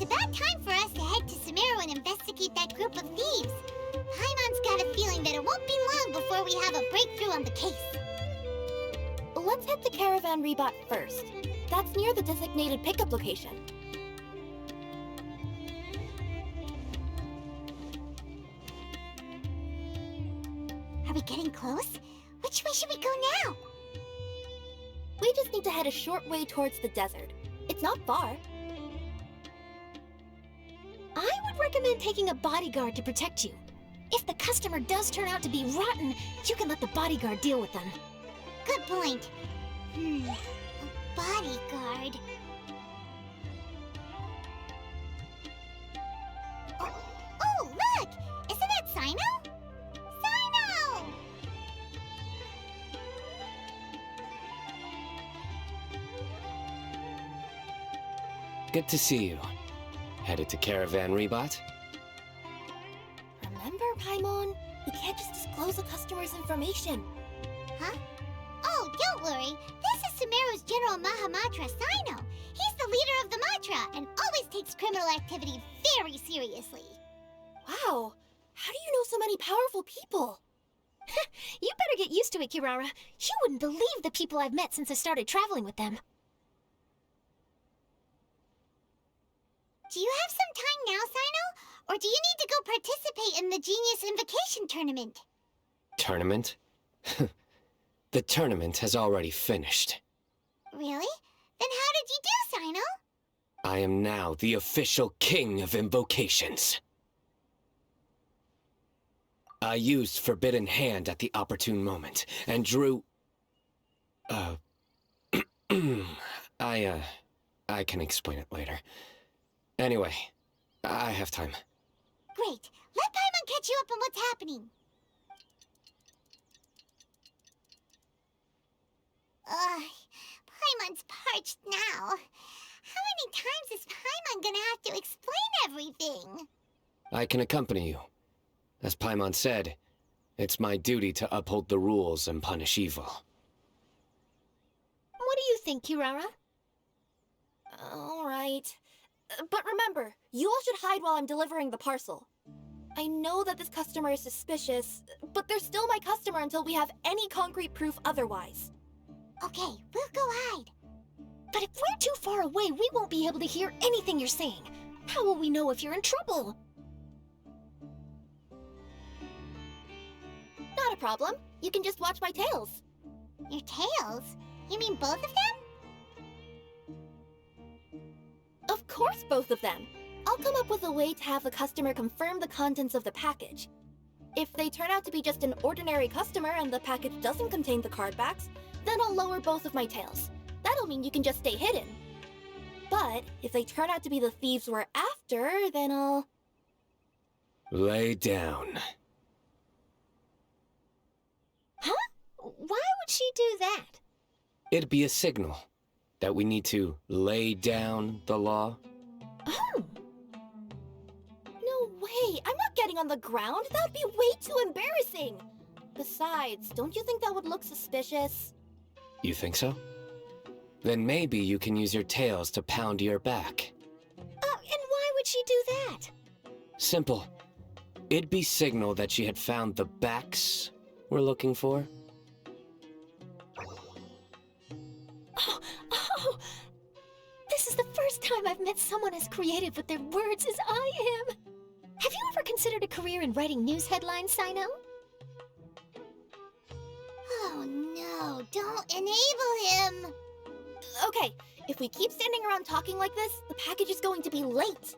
It's about time for us to head to Sumeru and investigate that group of thieves. Paimon's got a feeling that it won't be long before we have a breakthrough on the case. Let's head to Caravan Rebot first. That's near the designated pickup location. Are we getting close? Which way should we go now? We just need to head a short way towards the desert. It's not far. I would recommend taking a bodyguard to protect you. If the customer does turn out to be rotten, you can let the bodyguard deal with them. Good point. A bodyguard. Oh, look! Isn't that Sino? Sino! Good to see you. Headed to Caravan Rebot? Remember, Paimon? You can't just disclose a customer's information. Huh? Oh, don't worry. This is Sumeru's General Mahamatra, Sino. He's the leader of the Matra and always takes criminal activity very seriously. Wow, how do you know so many powerful people? You better get used to it, Kirara. You wouldn't believe the people I've met since I started traveling with them. Do you have some time now, Sino? Or do you need to go participate in the Genius Invocation Tournament? Tournament? The tournament has already finished. Really? Then how did you do, Sino? I am now the official king of invocations. I used Forbidden Hand at the opportune moment, and drew... I can explain it later. Anyway, I have time. Great. Let Paimon catch you up on what's happening. Paimon's parched now. How many times is Paimon gonna have to explain everything? I can accompany you. As Paimon said, it's my duty to uphold the rules and punish evil. What do you think, Kirara? All right. But remember, you all should hide while I'm delivering the parcel. I know that this customer is suspicious, but they're still my customer until we have any concrete proof otherwise. Okay, we'll go hide. But if we're too far away, we won't be able to hear anything you're saying. How will we know if you're in trouble? Not a problem. You can just watch my tails. Your tails? You mean both of them? Of course, both of them. I'll come up with a way to have the customer confirm the contents of the package. If they turn out to be just an ordinary customer and the package doesn't contain the card backs, then I'll lower both of my tails. That'll mean you can just stay hidden. But if they turn out to be the thieves we're after, then I'll... Lay down. Huh? Why would she do that? It'd be a signal that we need to lay down the law. Oh. No way! I'm not getting on the ground! That would be way too embarrassing! Besides, don't you think that would look suspicious? You think so? Then maybe you can use your tails to pound your back. And why would she do that? Simple. It'd be signal that she had found the backs we're looking for. Oh, this is the first time I've met someone as creative with their words as I am. Have you ever considered a career in writing news headlines, Sino? Oh no, don't enable him! Okay, if we keep standing around talking like this, the package is going to be late.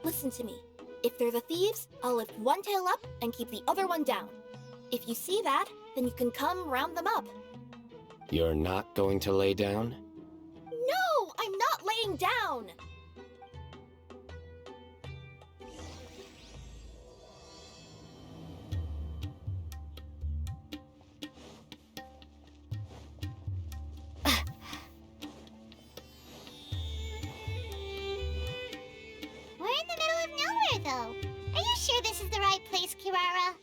Listen to me. If they're the thieves, I'll lift one tail up and keep the other one down. If you see that, then you can come round them up. You're not going to lay down? No, I'm not laying down! We're in the middle of nowhere, though. Are you sure this is the right place, Kirara?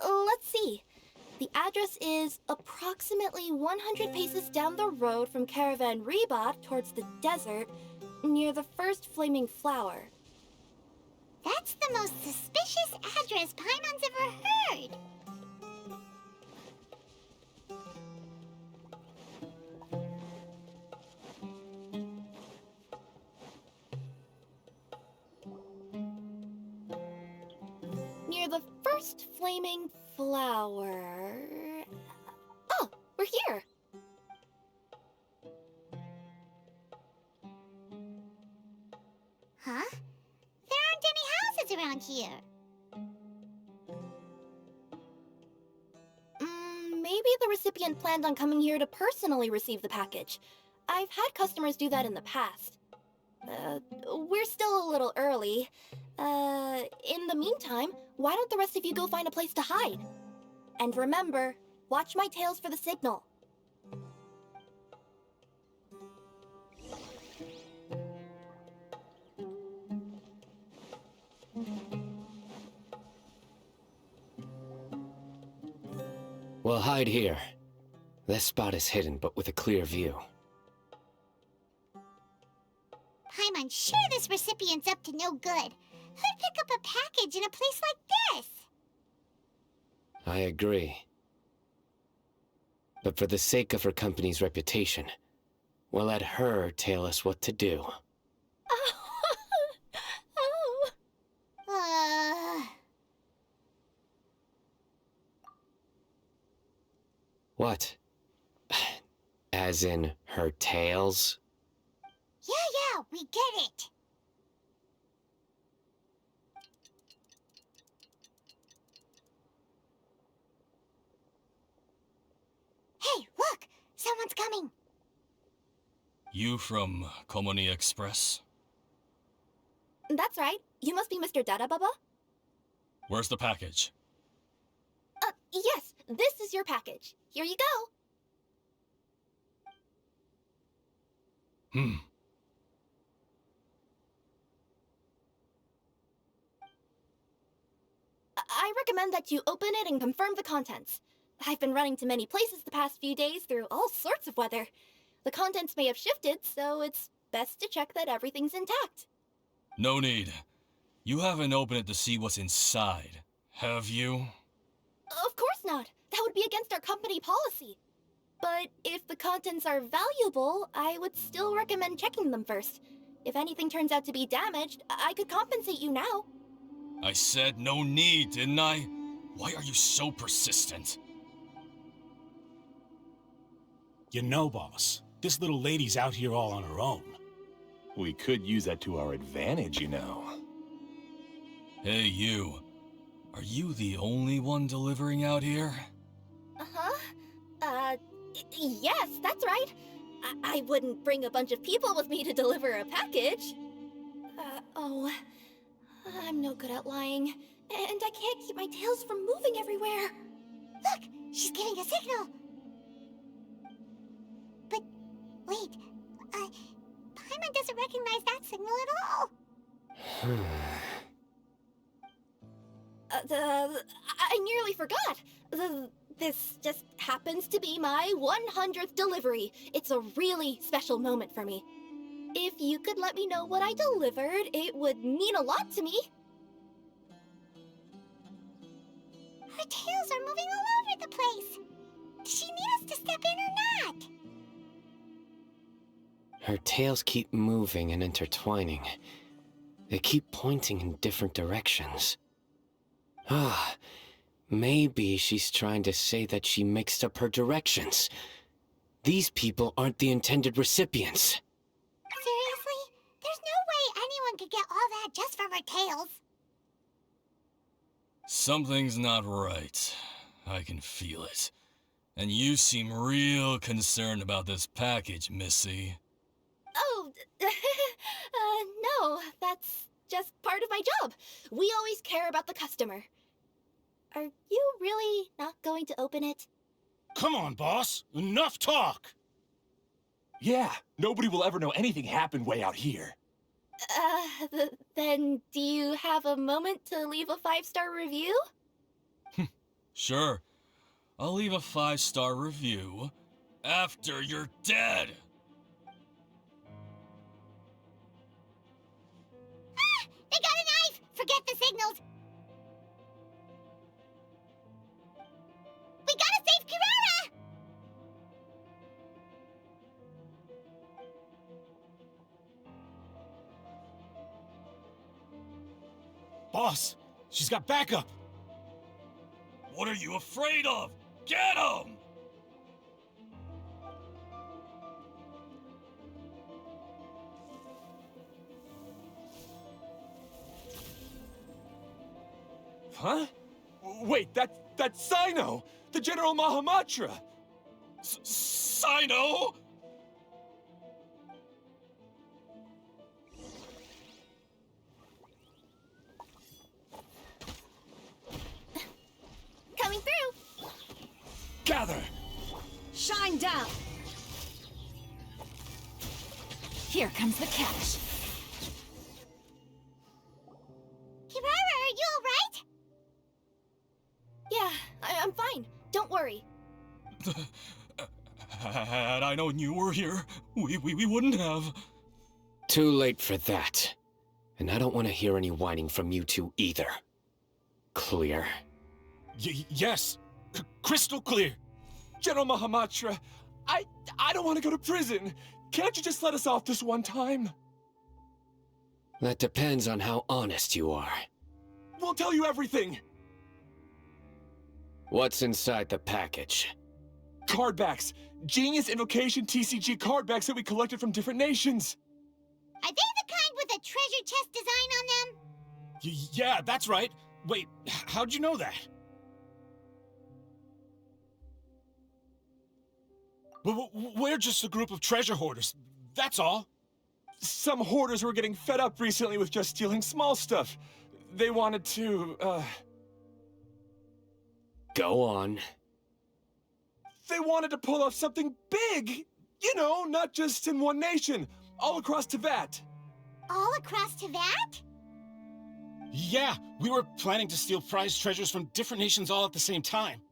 Let's see. The address is approximately 100 paces down the road from Caravan Rebot towards the desert, near the first flaming flower. That's the most suspicious address Paimon's ever heard. Near the first flaming flower... Oh, we're here! Huh? There aren't any houses around here. Maybe the recipient planned on coming here to personally receive the package. I've had customers do that in the past. We're still a little early. In the meantime, why don't the rest of you go find a place to hide? And remember, watch my tails for the signal. We'll hide here. This spot is hidden, but with a clear view. Paimon's sure this recipient's up to no good. Who'd pick up a package in a place like this? I agree. But for the sake of her company's reputation, we'll let her tell us what to do. What? As in her tails? Yeah, we get it. Hey, look! Someone's coming. You from Culminate Express? That's right. You must be Mr. Dada Baba? Where's the package? Yes, this is your package. Here you go. I recommend that you open it and confirm the contents. I've been running to many places the past few days through all sorts of weather. The contents may have shifted, so it's best to check that everything's intact. No need. You haven't opened it to see what's inside, have you? Of course not. That would be against our company policy. But if the contents are valuable, I would still recommend checking them first. If anything turns out to be damaged, I could compensate you now. I said no need, didn't I? Why are you so persistent? You know, boss, this little lady's out here all on her own. We could use that to our advantage, you know. Hey, you. Are you the only one delivering out here? Yes, that's right. I wouldn't bring a bunch of people with me to deliver a package. I'm no good at lying. And I can't keep my tails from moving everywhere. Look, she's giving a signal. But, wait, Paimon doesn't recognize that signal at all. I nearly forgot. This just happens to be my 100th delivery. It's a really special moment for me. If you could let me know what I delivered, it would mean a lot to me. Her tails are moving all over the place. Does she need us to step in or not? Her tails keep moving and intertwining. They keep pointing in different directions. Maybe she's trying to say that she mixed up her directions. These people aren't the intended recipients. Seriously? There's no way anyone could get all that just from her tails. Something's not right. I can feel it. And you seem real concerned about this package, Missy. Oh, no, that's just part of my job. We always care about the customer. Are you really not going to open it? Come on, boss. Enough talk. Yeah, nobody will ever know anything happened way out here. Then do you have a moment to leave a 5-star review? Sure. I'll leave a 5-star review after you're dead. Ah! They got a knife! Forget the signals! We gotta save Kirara! Boss, she's got backup. What are you afraid of? Get him! Huh? Wait, that's Sino! The General Mahamatra! Sino? Coming through! Gather! Shine down! Here comes the cash. Kirara, are you alright? Yeah, I'm fine. Don't worry. Had I known you were here, we wouldn't have. Too late for that. And I don't want to hear any whining from you two either. Clear? Yes. Crystal clear. General Mahamatra, I don't want to go to prison. Can't you just let us off this one time? That depends on how honest you are. We'll tell you everything. What's inside the package? Card backs. Genius Invocation TCG card backs that we collected from different nations. Are they the kind with a treasure chest design on them? Yeah, that's right. Wait, how'd you know that? We're just a group of treasure hoarders. That's all. Some hoarders were getting fed up recently with just stealing small stuff. They wanted to, Go on. They wanted to pull off something big! You know, not just in one nation, all across Teyvat. All across Teyvat? Yeah, we were planning to steal prized treasures from different nations all at the same time.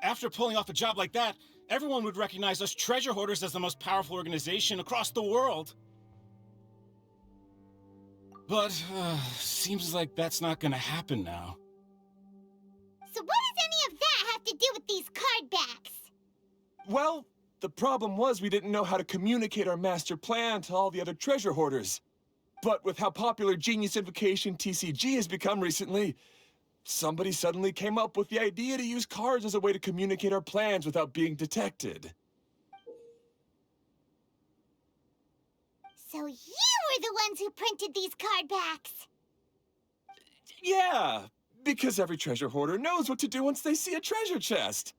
After pulling off a job like that, everyone would recognize us treasure hoarders as the most powerful organization across the world. But, seems like that's not gonna happen now. So what does any of that have to do with these card backs? Well, the problem was we didn't know how to communicate our master plan to all the other treasure hoarders. But with how popular Genius Invocation TCG has become recently, somebody suddenly came up with the idea to use cards as a way to communicate our plans without being detected. So you were the ones who printed these card backs? Yeah, because every treasure hoarder knows what to do once they see a treasure chest.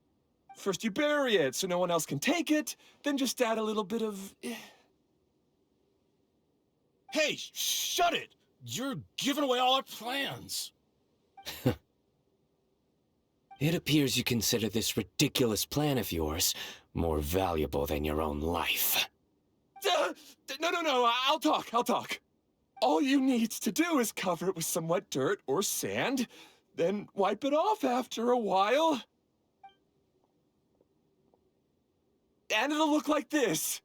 First you bury it so no one else can take it, then just add a little bit of... Hey, shut it! You're giving away all our plans. It appears you consider this ridiculous plan of yours more valuable than your own life. No, I'll talk. All you need to do is cover it with some wet dirt or sand, then wipe it off after a while. And it'll look like this.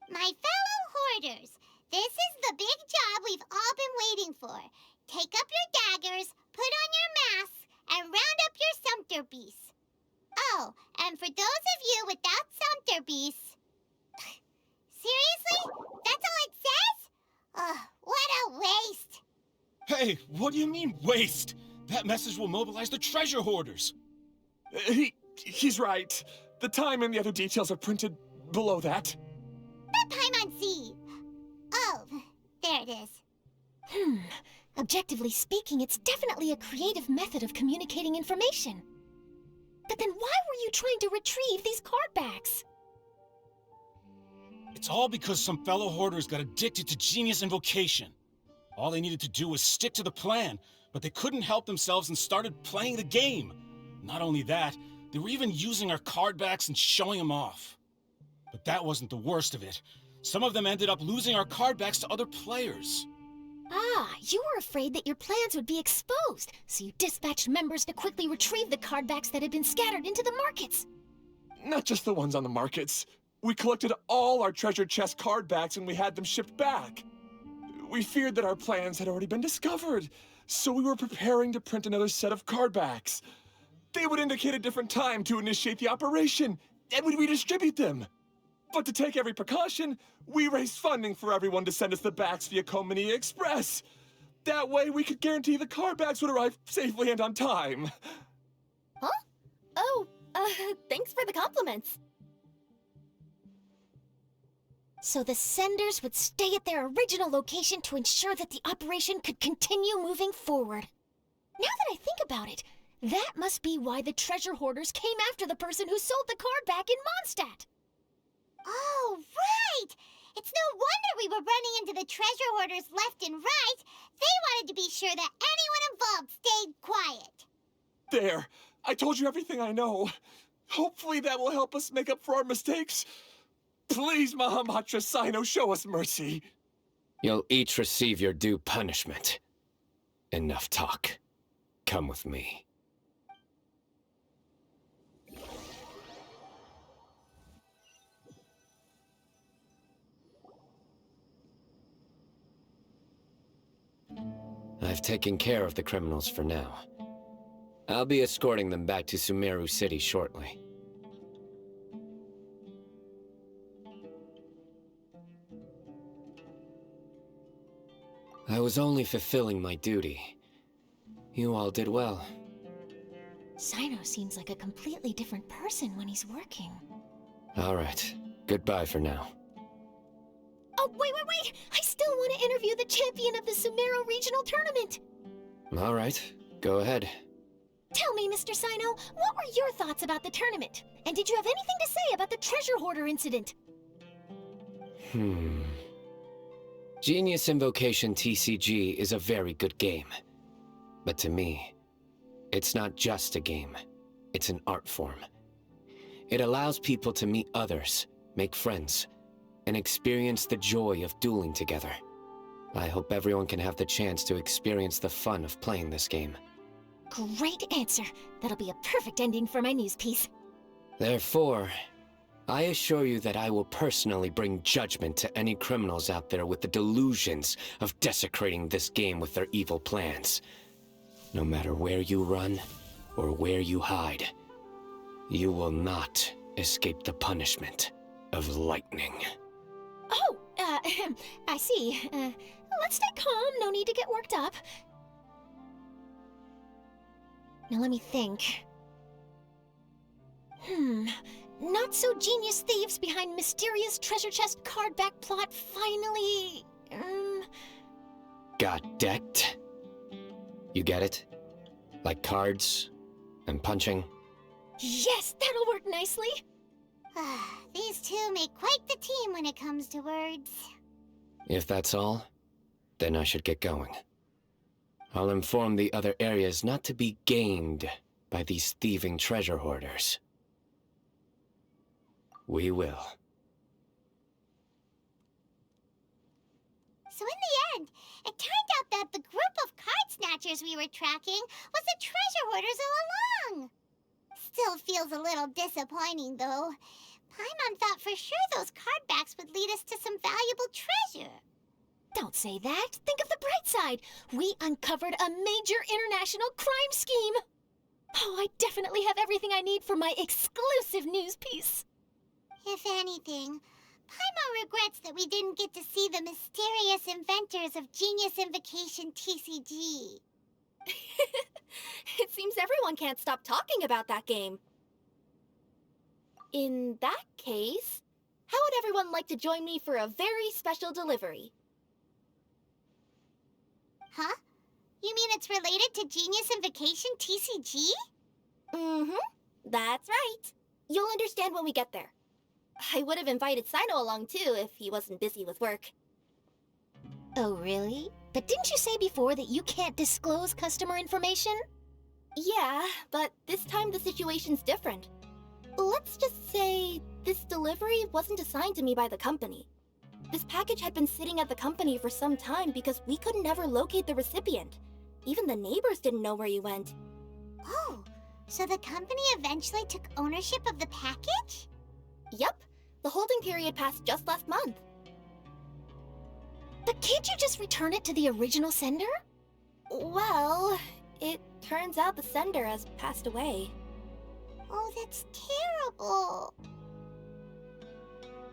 My fellow hoarders, this is the big job we've all been waiting for. Take up your daggers, put on your masks, and round up your sumpter beasts. Oh, and for those of you without sumpter beasts... Seriously? That's all it says? Ugh, what a waste. Hey, what do you mean, waste? That message will mobilize the treasure hoarders. He's right. The time and the other details are printed below that. That Paimon-Z. Oh, there it is. Objectively speaking, it's definitely a creative method of communicating information. But then why were you trying to retrieve these card backs? It's all because some fellow hoarders got addicted to Genius Invocation. All they needed to do was stick to the plan, but they couldn't help themselves and started playing the game. Not only that, they were even using our card backs and showing them off. But that wasn't the worst of it. Some of them ended up losing our card backs to other players. Ah, you were afraid that your plans would be exposed, so you dispatched members to quickly retrieve the card backs that had been scattered into the markets. Not just the ones on the markets. We collected all our treasure chest card backs and we had them shipped back. We feared that our plans had already been discovered, so we were preparing to print another set of card backs. They would indicate a different time to initiate the operation, and we'd redistribute them. But to take every precaution, we raised funding for everyone to send us the backs via Culminate Express. That way, we could guarantee the card backs would arrive safely and on time. Huh? Oh, thanks for the compliments. So the senders would stay at their original location to ensure that the operation could continue moving forward. Now that I think about it, that must be why the treasure hoarders came after the person who sold the card back in Mondstadt. Oh, right! It's no wonder we were running into the treasure hoarders left and right. They wanted to be sure that anyone involved stayed quiet. There, I told you everything I know. Hopefully that will help us make up for our mistakes. Please, Mahamatra Sino, show us mercy. You'll each receive your due punishment. Enough talk. Come with me. I've taken care of the criminals for now. I'll be escorting them back to Sumeru City shortly. I was only fulfilling my duty. You all did well. Sino seems like a completely different person when he's working. All right. Goodbye for now. Oh, wait! I still want to interview the champion of the Sumeru Regional Tournament! All right. Go ahead. Tell me, Mr. Sino, what were your thoughts about the tournament? And did you have anything to say about the treasure hoarder incident? Genius Invocation TCG is a very good game. But to me, it's not just a game. It's an art form. It allows people to meet others, make friends, and experience the joy of dueling together. I hope everyone can have the chance to experience the fun of playing this game. Great answer. That'll be a perfect ending for my news piece. Therefore, I assure you that I will personally bring judgment to any criminals out there with the delusions of desecrating this game with their evil plans. No matter where you run or where you hide, you will not escape the punishment of lightning. Oh, I see. Let's stay calm. No need to get worked up. Now let me think. Not so genius thieves behind mysterious treasure chest card back plot finally... Got decked? You get it? Like cards and punching? Yes, that'll work nicely. These two make quite the team when it comes to words. If that's all, then I should get going. I'll inform the other areas not to be gamed by these thieving treasure hoarders. We will. So in the end, it turned out that the group of card snatchers we were tracking was the treasure hoarders all along. Still feels a little disappointing, though. Paimon thought for sure those card backs would lead us to some valuable treasure. Don't say that. Think of the bright side. We uncovered a major international crime scheme. Oh, I definitely have everything I need for my exclusive news piece. If anything, Paimon regrets that we didn't get to see the mysterious inventors of Genius Invocation TCG. It seems everyone can't stop talking about that game. In that case, how would everyone like to join me for a very special delivery? Huh? You mean it's related to Genius Invocation TCG? That's right. You'll understand when we get there. I would have invited Sino along too if he wasn't busy with work. Oh, really? But didn't you say before that you can't disclose customer information? Yeah, but this time the situation's different. Let's just say this delivery wasn't assigned to me by the company. This package had been sitting at the company for some time because we could never locate the recipient. Even the neighbors didn't know where he went. Oh, so the company eventually took ownership of the package? Yup, the holding period passed just last month. But can't you just return it to the original sender? Well, it turns out the sender has passed away. Oh, that's terrible.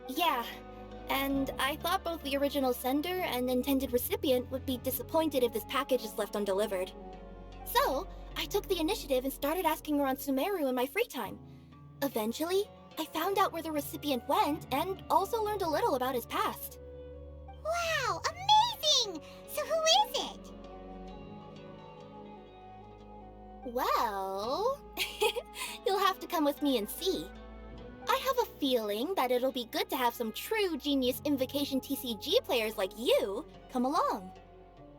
Yeah, and I thought both the original sender and intended recipient would be disappointed if this package is left undelivered. So, I took the initiative and started asking around Sumeru in my free time. Eventually, I found out where the recipient went and also learned a little about his past. Wow, amazing! So who is it? Well, you'll have to come with me and see. I have a feeling that it'll be good to have some true Genius Invocation TCG players like you come along.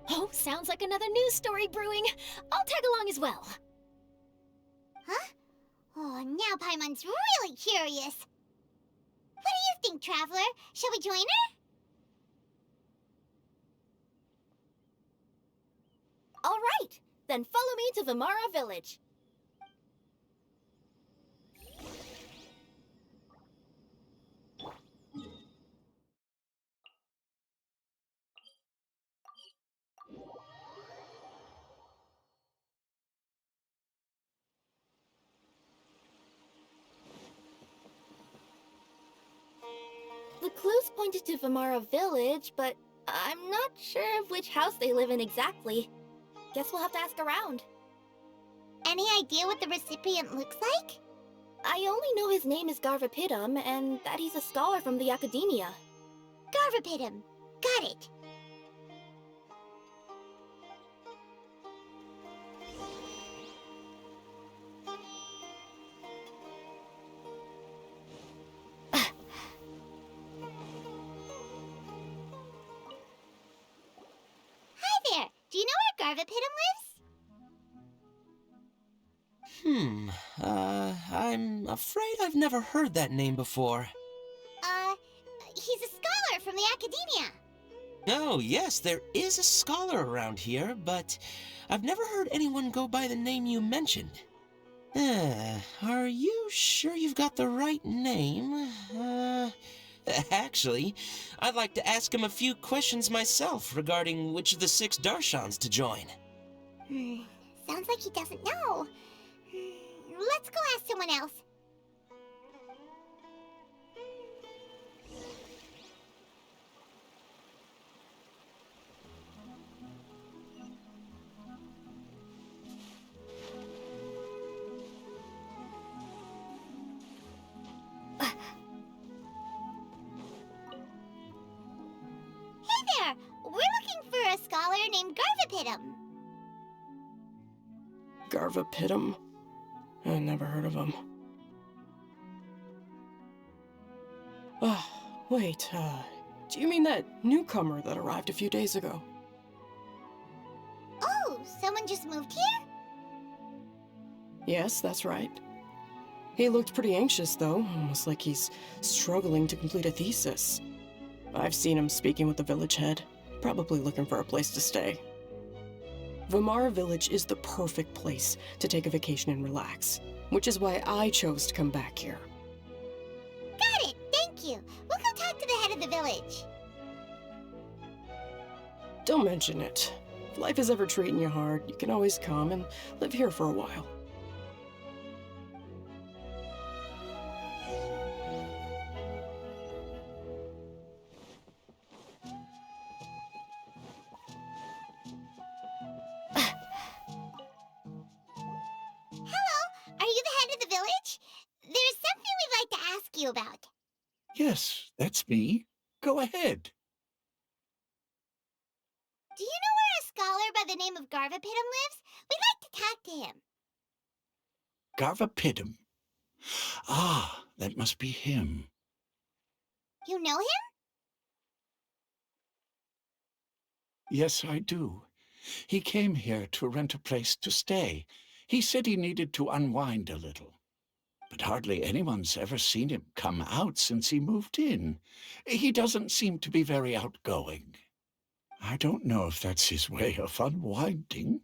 Oh, sounds like another news story brewing. I'll tag along as well. Huh? Oh, now Paimon's really curious. What do you think, Traveler? Shall we join her? All right, then follow me to Vimara Village. The clues pointed to Vimara Village, but I'm not sure of which house they live in exactly. Guess we'll have to ask around. Any idea what the recipient looks like? I only know his name is Garvipidam and that he's a scholar from the Academia. Garvipidam. Got it. Hi there. Do you know where Garvipidam lives? I'm afraid I've never heard that name before. He's a scholar from the Academia. Oh, yes, there is a scholar around here, but I've never heard anyone go by the name you mentioned. Are you sure you've got the right name? Actually, I'd like to ask him a few questions myself regarding which of the 6 Darshans to join. Sounds like he doesn't know. Let's go ask someone else. Hey there! We're looking for a scholar named Garvipidam. Garvipidam? I never heard of him. Wait, do you mean that newcomer that arrived a few days ago? Oh, someone just moved here? Yes, that's right. He looked pretty anxious, though, almost like he's struggling to complete a thesis. I've seen him speaking with the village head, probably looking for a place to stay. Vimara Village is the perfect place to take a vacation and relax, which is why I chose to come back here. Got it, thank you. We'll go talk to the head of the village. Don't mention it. If life is ever treating you hard, you can always come and live here for a while. Are you the head of the village? There's something we'd like to ask you about. Yes, that's me. Go ahead. Do you know where a scholar by the name of Garvipidam lives? We'd like to talk to him. Garvipidam. Ah, that must be him. You know him? Yes, I do. He came here to rent a place to stay. He said he needed to unwind a little. but hardly anyone's ever seen him come out since he moved in. He doesn't seem to be very outgoing. I don't know if that's his way of unwinding,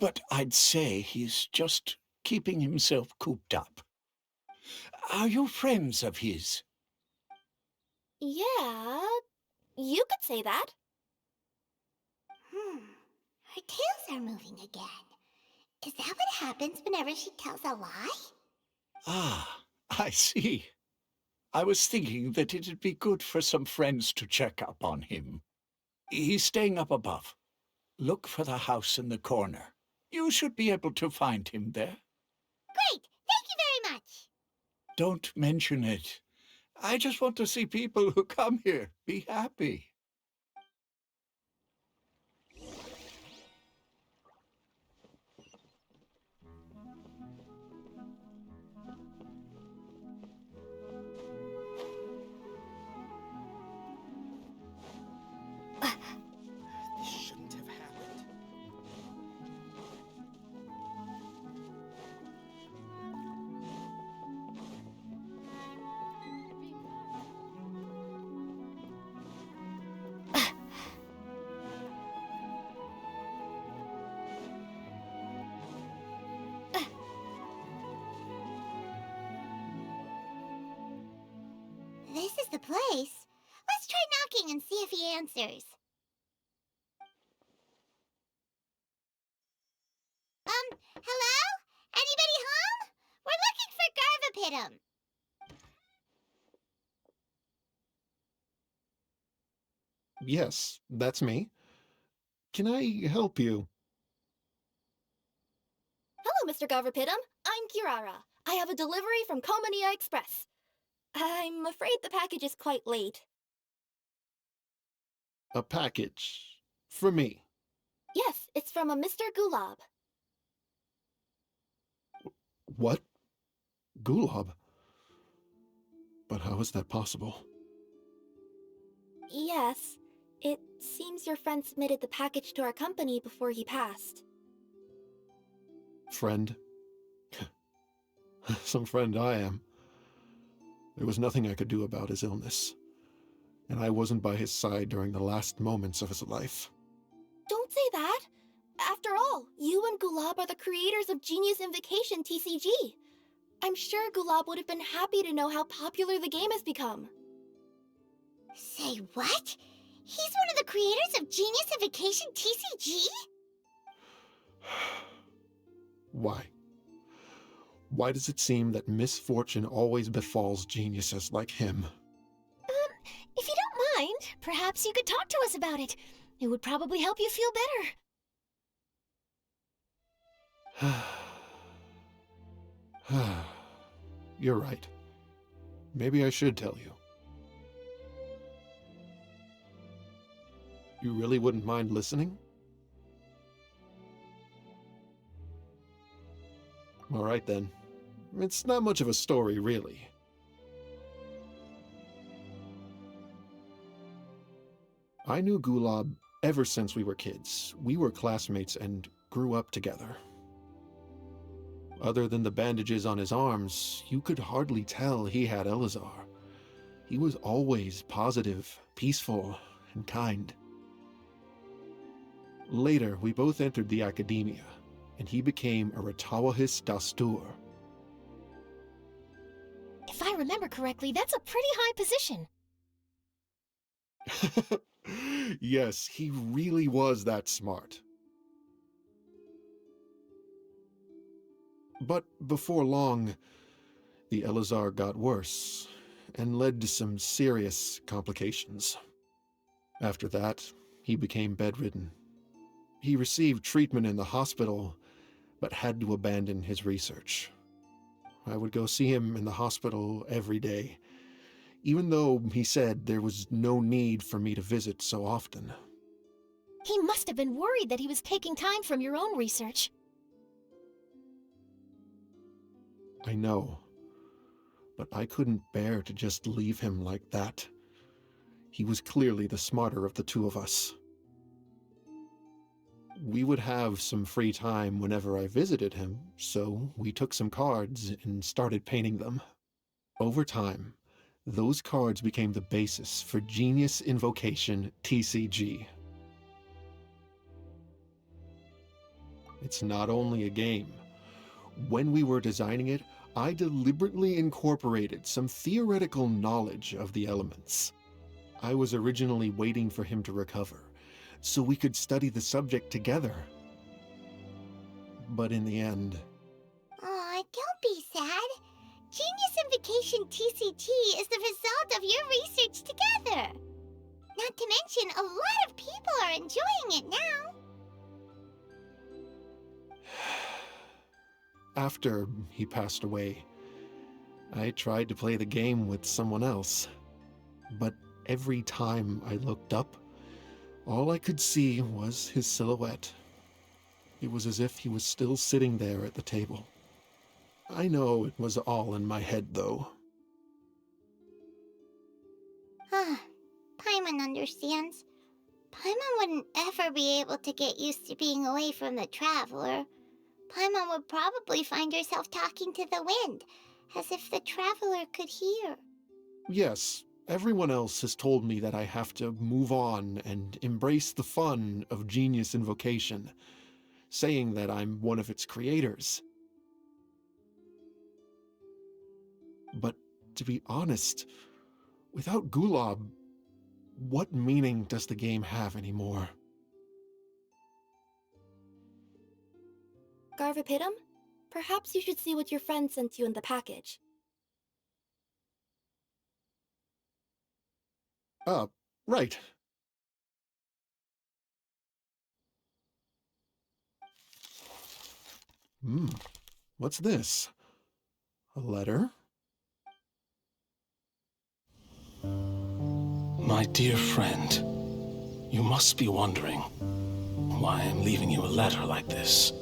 but I'd say he's just keeping himself cooped up. Are you friends of his? Yeah, you could say that. Her tails are moving again. Is that what happens whenever she tells a lie? Ah, I see. I was thinking that it'd be good for some friends to check up on him. He's staying up above. Look for the house in the corner. You should be able to find him there. Great! Thank you very much! Don't mention it. I just want to see people who come here be happy. This shouldn't have happened. This is the place. Let's try knocking and see if he answers. Hello? Anybody home? We're looking for Garvipidam. Yes, that's me. Can I help you? Hello, Mr. Garvipidam. I'm Kirara. I have a delivery from Culminate Express. I'm afraid the package is quite late. A package. For me. Yes, it's from a Mr. Gulab. What? Gulab? But how is that possible? Yes, it seems your friend submitted the package to our company before he passed. Friend? Some friend I am. There was nothing I could do about his illness, and I wasn't by his side during the last moments of his life. Don't say that! After all, you and Gulab are the creators of Genius Invocation TCG. I'm sure Gulab would have been happy to know how popular the game has become. Say what? He's one of the creators of Genius Invocation TCG? Why? Why does it seem that misfortune always befalls geniuses like him? If you don't mind, perhaps you could talk to us about it. It would probably help you feel better. You're right. Maybe I should tell you. You really wouldn't mind listening? All right then. It's not much of a story, really. I knew Gulab ever since we were kids. We were classmates and grew up together. Other than the bandages on his arms, you could hardly tell he had Elazar. He was always positive, peaceful, and kind. Later, we both entered the academia, and he became a Ratawahis Dastur. If I remember correctly, that's a pretty high position. Yes, he really was that smart. But before long, the Elazar got worse and led to some serious complications. After that, he became bedridden. He received treatment in the hospital, but had to abandon his research. I would go see him in the hospital every day, even though he said there was no need for me to visit so often. He must have been worried that he was taking time from your own research. I know, but I couldn't bear to just leave him like that. He was clearly the smarter of the two of us. We would have some free time whenever I visited him, so we took some cards and started painting them. Over time, those cards became the basis for Genius Invocation TCG. It's not only a game. When we were designing it, I deliberately incorporated some theoretical knowledge of the elements. I was originally waiting for him to recover, so we could study the subject together. But in the end... Aw, don't be sad. Genius Invocation TCG is the result of your research together. Not to mention, a lot of people are enjoying it now. After he passed away, I tried to play the game with someone else. But every time I looked up, all I could see was his silhouette. It was as if he was still sitting there at the table. I know it was all in my head, though. Paimon understands. Paimon wouldn't ever be able to get used to being away from the Traveler. Paimon would probably find herself talking to the wind, as if the Traveler could hear. Yes, everyone else has told me that I have to move on and embrace the fun of Genius Invocation, saying that I'm one of its creators. But to be honest, without Gulob, what meaning does the game have anymore? Garvipidam? Perhaps you should see what your friend sent you in the package. Right. What's this? A letter? My dear friend, you must be wondering why I'm leaving you a letter like this.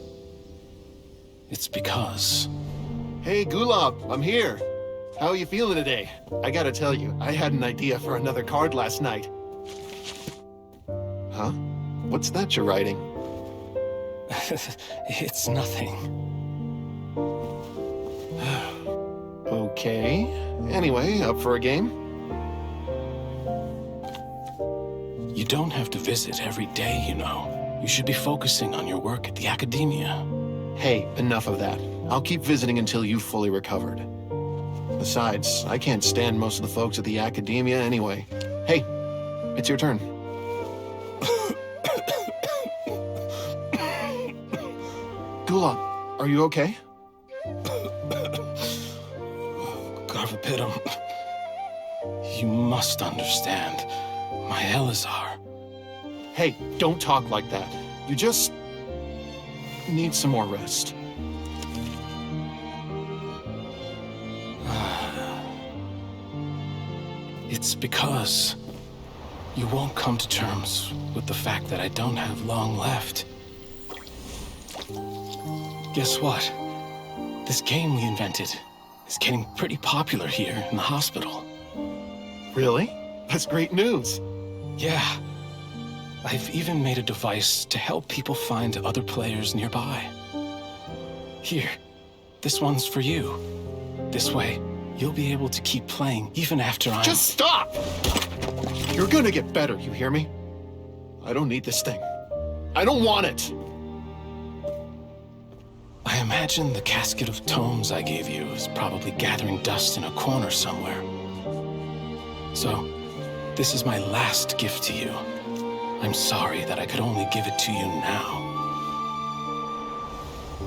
It's because... Hey, Gulob, I'm here. How are you feeling today? I gotta tell you, I had an idea for another card last night. Huh? What's that you're writing? It's nothing. Okay. Anyway, up for a game? You don't have to visit every day, you know. You should be focusing on your work at the academia. Hey, enough of that. I'll keep visiting until you've fully recovered. Besides, I can't stand most of the folks at the academia anyway. Hey, it's your turn. Gulob, are you okay? Garvipidam, you must understand. My Elazar. Hey, don't talk like that. You just... need some more rest. It's because you won't come to terms with the fact that I don't have long left. Guess what? This game we invented is getting pretty popular here in the hospital. Really? That's great news. Yeah. I've even made a device to help people find other players nearby. Here, this one's for you. This way, you'll be able to keep playing even after I'm... Just stop! You're gonna get better, you hear me? I don't need this thing. I don't want it! I imagine the casket of tomes I gave you is probably gathering dust in a corner somewhere. So, this is my last gift to you. I'm sorry that I could only give it to you now.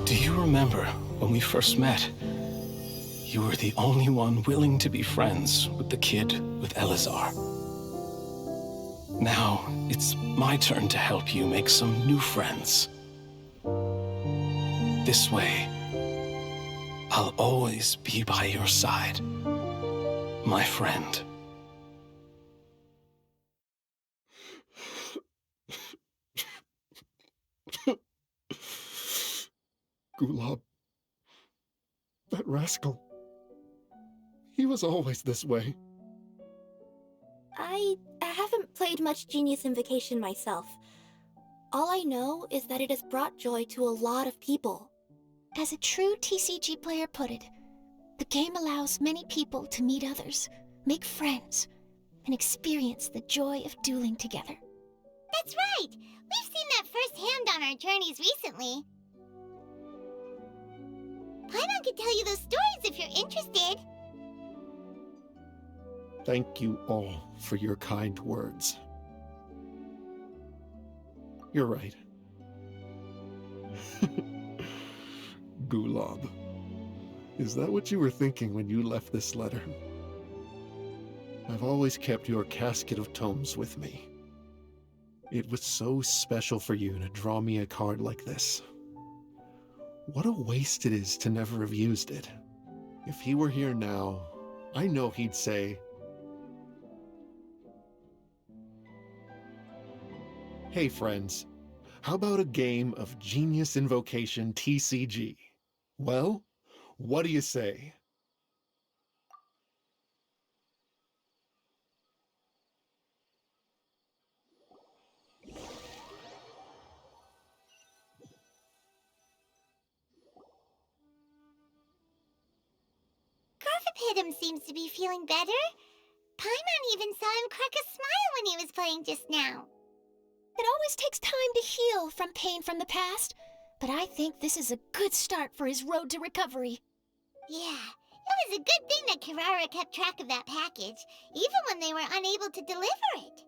Do you remember when we first met? You were the only one willing to be friends with the kid with Elazar. Now, it's my turn to help you make some new friends. This way, I'll always be by your side, my friend. Gulob. That rascal. He was always this way. I haven't played much Genius Invocation myself. All I know is that it has brought joy to a lot of people. As a true TCG player put it, the game allows many people to meet others, make friends, and experience the joy of dueling together. That's right! We've seen that firsthand on our journeys recently. Paimon could tell you those stories if you're interested. Thank you all for your kind words. You're right. Gulob. Is that what you were thinking when you left this letter? I've always kept your casket of tomes with me. It was so special for you to draw me a card like this. What a waste it is to never have used it. If he were here now, I know he'd say, "Hey friends, how about a game of Genius Invocation TCG? Well, what do you say?" Garvipidam seems to be feeling better. Paimon even saw him crack a smile when he was playing just now. It always takes time to heal from pain from the past, but I think this is a good start for his road to recovery. Yeah, it was a good thing that Kirara kept track of that package, even when they were unable to deliver it.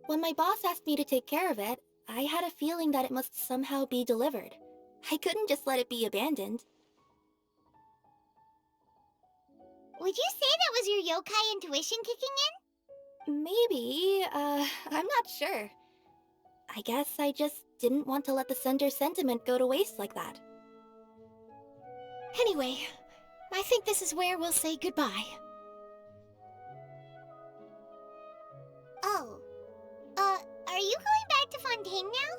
When my boss asked me to take care of it, I had a feeling that it must somehow be delivered. I couldn't just let it be abandoned. Would you say that was your yokai intuition kicking in? Maybe, I'm not sure. I guess I just didn't want to let the sender's sentiment go to waste like that. Anyway, I think this is where we'll say goodbye. Oh, are you going back to Fontaine now?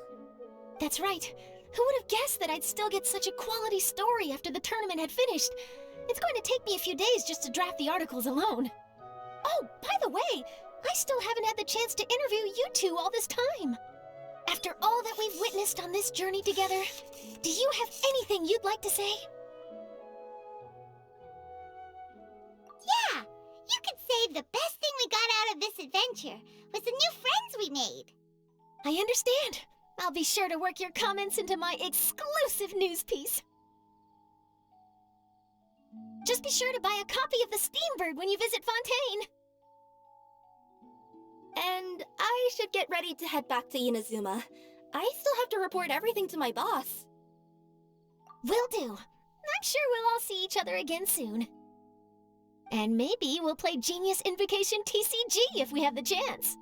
That's right. Who would have guessed that I'd still get such a quality story after the tournament had finished? It's going to take me a few days just to draft the articles alone. Oh, by the way, I still haven't had the chance to interview you two all this time. After all that we've witnessed on this journey together, do you have anything you'd like to say? Yeah, you could say the best thing we got out of this adventure was the new friends we made. I understand. I'll be sure to work your comments into my exclusive news piece. Just be sure to buy a copy of the Steambird when you visit Fontaine. And I should get ready to head back to Inazuma. I still have to report everything to my boss. Will do. I'm sure we'll all see each other again soon. And maybe we'll play Genius Invocation TCG if we have the chance.